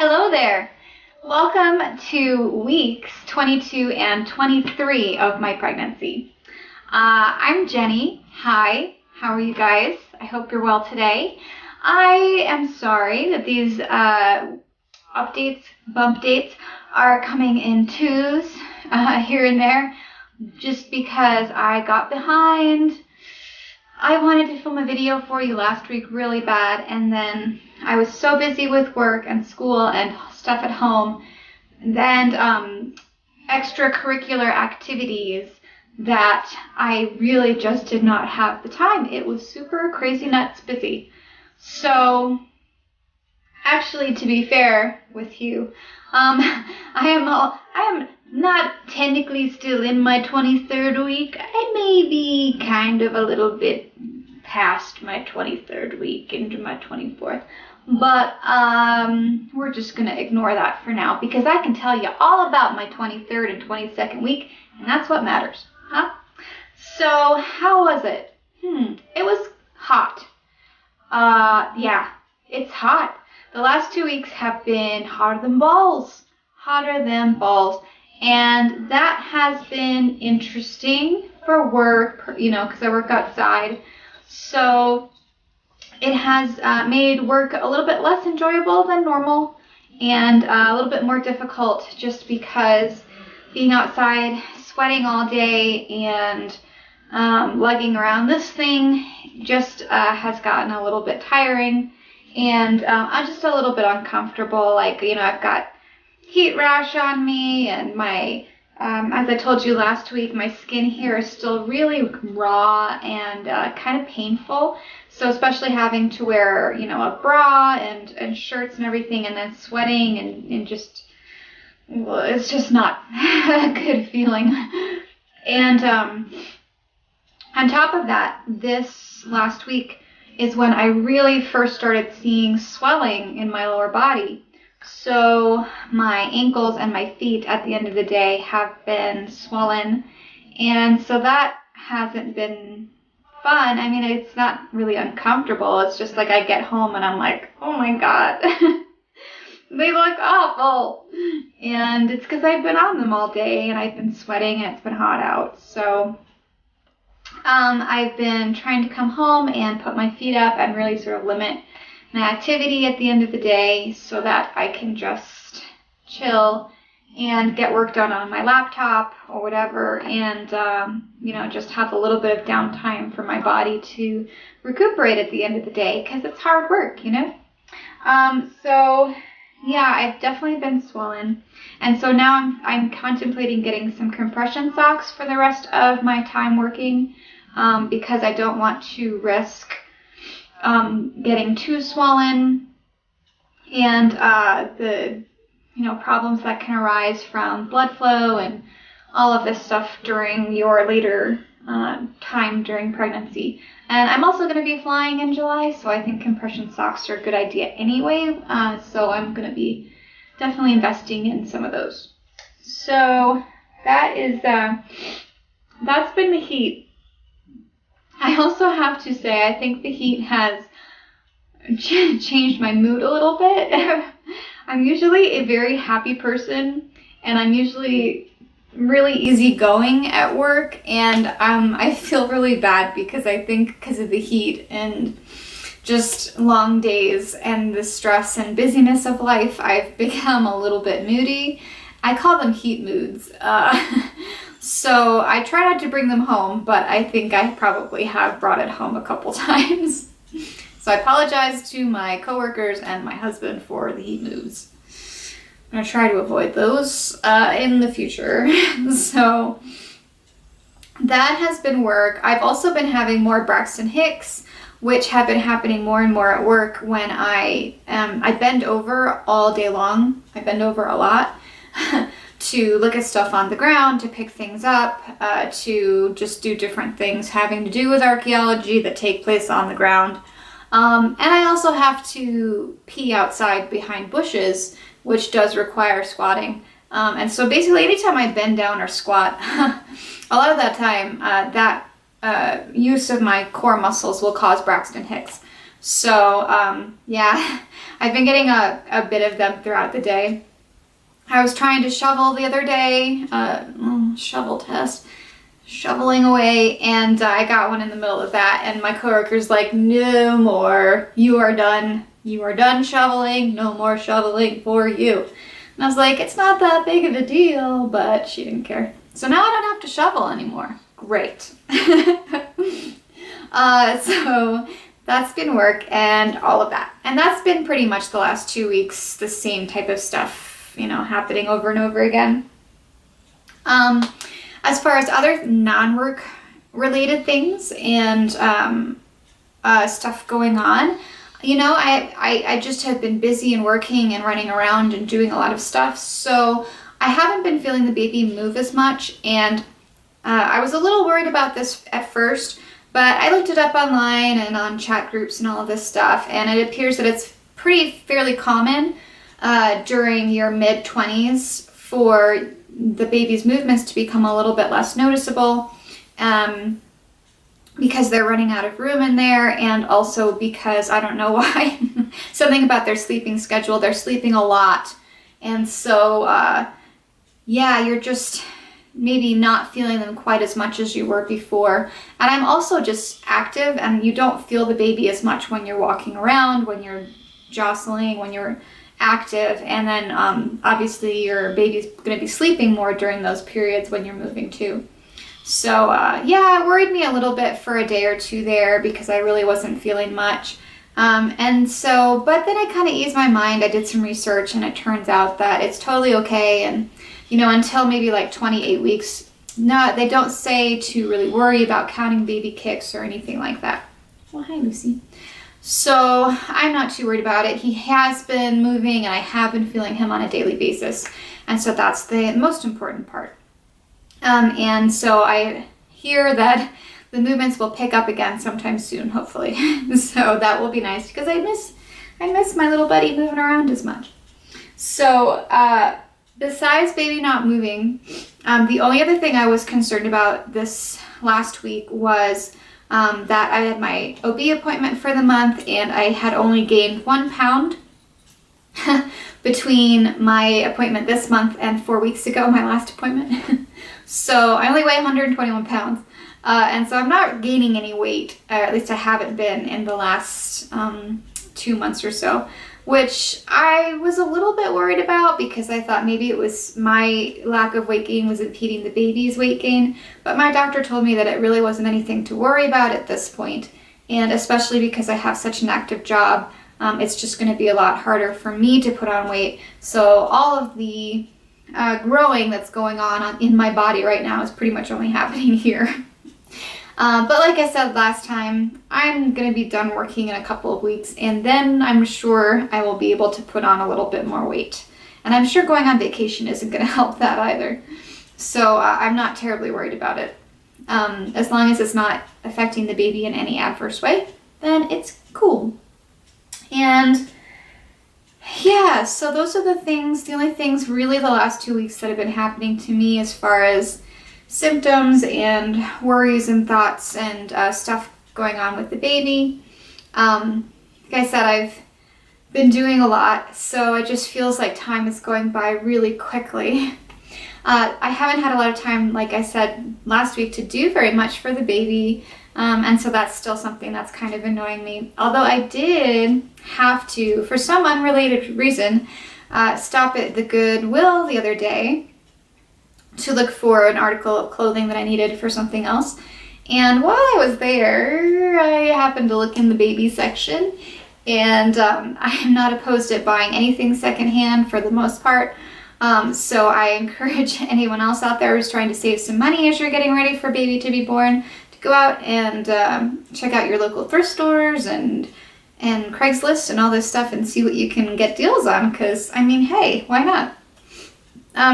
Hello there. Welcome to weeks 22 and 23 of my pregnancy. I'm Jenny. Hi, how are you guys? I hope you're well today. I am sorry that these bump dates are coming in twos here and there just because I got behind. I wanted to film a video for you last week really bad, and then I was so busy with work and school and stuff at home and extracurricular activities that I really just did not have the time. It was super crazy nuts busy. So actually, to be fair with you, I am not technically still in my 23rd week. I may be kind of a little bit past my 23rd week into my 24th. But we're just going to ignore that for now because I can tell you all about my 23rd and 22nd week, and that's what matters. Huh? So how was it? It was hot. Yeah, it's hot. The last 2 weeks have been hotter than balls. And that has been interesting for work, because I work outside. So it has made work a little bit less enjoyable than normal and a little bit more difficult just because being outside, sweating all day, and lugging around this thing just has gotten a little bit tiring. And I'm just a little bit uncomfortable. I've got heat rash on me, and my, as I told you last week, my skin here is still really raw and kind of painful. So especially having to wear, a bra and shirts and everything, and then sweating and just, well, it's just not a good feeling. And on top of that, this last week is when I really first started seeing swelling in my lower body. So my ankles and my feet at the end of the day have been swollen, and so that hasn't been fun. I mean, it's not really uncomfortable. It's just like I get home and I'm like, oh my God, they look awful. And it's because I've been on them all day and I've been sweating and it's been hot out. So I've been trying to come home and put my feet up and really sort of limit my activity at the end of the day so that I can just chill and get work done on my laptop or whatever, and just have a little bit of downtime for my body to recuperate at the end of the day because it's hard work. So yeah, I've definitely been swollen, and so now I'm contemplating getting some compression socks for the rest of my time working because I don't want to risk getting too swollen and the problems that can arise from blood flow and all of this stuff during your later time during pregnancy. And I'm also going to be flying in July, so I think compression socks are a good idea anyway. So I'm going to be definitely investing in some of those. So that is that's been the heat. I also have to say I think the heat has changed my mood a little bit. I'm usually a very happy person, and I'm usually really easygoing at work, and I feel really bad because I think because of the heat and just long days and the stress and busyness of life, I've become a little bit moody. I call them heat moods. So I try not to bring them home, but I think I probably have brought it home a couple times. So I apologize to my coworkers and my husband for the heat moods. I'm going to try to avoid those in the future. So that has been work. I've also been having more Braxton Hicks, which have been happening more and more at work when I bend over all day long. I bend over a lot to look at stuff on the ground, to pick things up, to just do different things having to do with archaeology that take place on the ground. And I also have to pee outside behind bushes, which does require squatting. And so basically anytime I bend down or squat, a lot of that time, that use of my core muscles will cause Braxton Hicks. So yeah, I've been getting a bit of them throughout the day. I was trying to shovel the other day, shovel test, shoveling away, and I got one in the middle of that, and my coworker's like, no more, you are done shoveling, no more shoveling for you. And I was like, it's not that big of a deal, but she didn't care. So now I don't have to shovel anymore. Great. So that's been work and all of that. And that's been pretty much the last 2 weeks, the same type of stuff, you know, happening over and over again. As far as other non-work related things and stuff going on, you know, I just have been busy and working and running around and doing a lot of stuff. So I haven't been feeling the baby move as much. And I was a little worried about this at first, but I looked it up online and on chat groups and all of this stuff. And it appears that it's fairly common during your mid-20s for the baby's movements to become a little bit less noticeable. Because they're running out of room in there, and also because, I don't know why, something about their sleeping schedule, they're sleeping a lot. And so, yeah, you're just maybe not feeling them quite as much as you were before. And I'm also just active, and you don't feel the baby as much when you're walking around, when you're jostling, when you're active. And then obviously your baby's going to be sleeping more during those periods when you're moving too. So yeah, it worried me a little bit for a day or two there because I really wasn't feeling much. And so, but then I kind of eased my mind. I did some research, and it turns out that it's totally okay. And, you know, until maybe like 28 weeks, no, they don't say to really worry about counting baby kicks or anything like that. Well, hi, Lucy. So I'm not too worried about it. He has been moving, and I have been feeling him on a daily basis. And so that's the most important part. And so I hear that the movements will pick up again sometime soon, hopefully. So that will be nice because I miss my little buddy moving around as much. So besides baby not moving, the only other thing I was concerned about this last week was that I had my OB appointment for the month, and I had only gained 1 pound between my appointment this month and 4 weeks ago, my last appointment. So I only weigh 121 pounds. And so I'm not gaining any weight, or at least I haven't been in the last 2 months or so, which I was a little bit worried about because I thought maybe it was my lack of weight gain was impeding the baby's weight gain. But my doctor told me that it really wasn't anything to worry about at this point. And especially because I have such an active job, it's just going to be a lot harder for me to put on weight. So all of the growing that's going on in my body right now is pretty much only happening here. But like I said last time, I'm going to be done working in a couple of weeks, and then I'm sure I will be able to put on a little bit more weight. And I'm sure going on vacation isn't going to help that either. So I'm not terribly worried about it. As long as it's not affecting the baby in any adverse way, then it's cool. And yeah, so those are the only things really the last 2 weeks that have been happening to me as far as symptoms and worries and thoughts and stuff going on with the baby. Like I said, I've been doing a lot, so it just feels like time is going by really quickly. I haven't had a lot of time, like I said last week, to do very much for the baby. And so that's still something that's kind of annoying me. Although I did have to, for some unrelated reason, stop at the Goodwill the other day to look for an article of clothing that I needed for something else. And while I was there, I happened to look in the baby section. And I am not opposed to buying anything secondhand for the most part. So I encourage anyone else out there who's trying to save some money as you're getting ready for baby to be born, go out and check out your local thrift stores and Craigslist and all this stuff and see what you can get deals on, because I mean, hey, why not?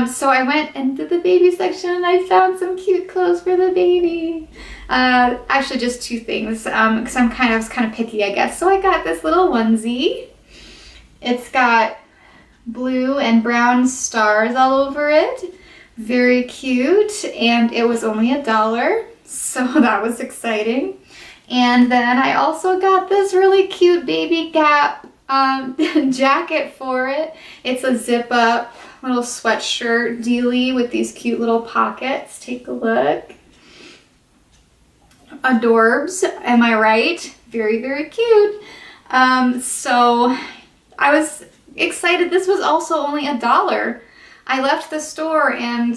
So I went into the baby section and I found some cute clothes for the baby. Actually just 2 things, because I was kind of picky, I guess. So I got this little onesie. It's got blue and brown stars all over it. Very cute, and it was only $1. So that was exciting. And then I also got this really cute baby Gap jacket for it. It's a zip up little sweatshirt dealie with these cute little pockets. Take a look. Adorbs, am I right? Very, very cute. So I was excited. This was also only $1. I left the store and,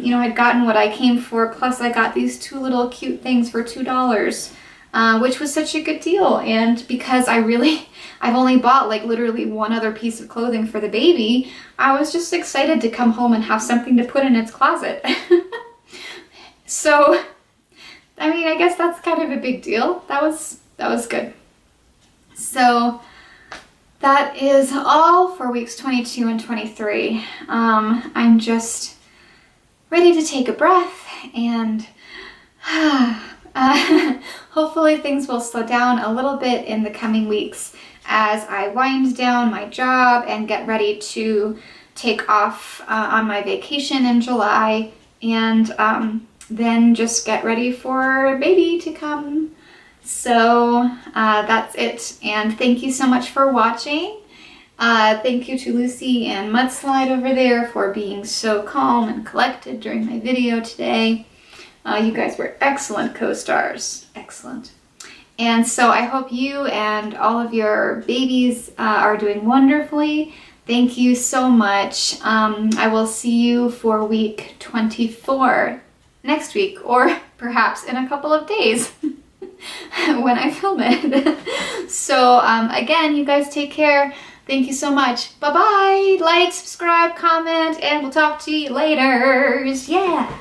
you know, I'd gotten what I came for, plus I got these 2 little cute things for $2, which was such a good deal. And because I've only bought like literally one other piece of clothing for the baby, I was just excited to come home and have something to put in its closet. So, I mean, I guess that's kind of a big deal. That was good. So that is all for weeks 22 and 23. I'm just ready to take a breath and hopefully things will slow down a little bit in the coming weeks as I wind down my job and get ready to take off on my vacation in July, and then just get ready for baby to come. So that's it, and thank you so much for watching. Thank you to Lucy and Mudslide over there for being so calm and collected during my video today. You guys were excellent co-stars, excellent. And so I hope you and all of your babies are doing wonderfully. Thank you so much. I will see you for week 24 next week, or perhaps in a couple of days when I film it. So again, you guys take care. Thank you so much. Bye-bye. Like, subscribe, comment, and we'll talk to you later. Yeah.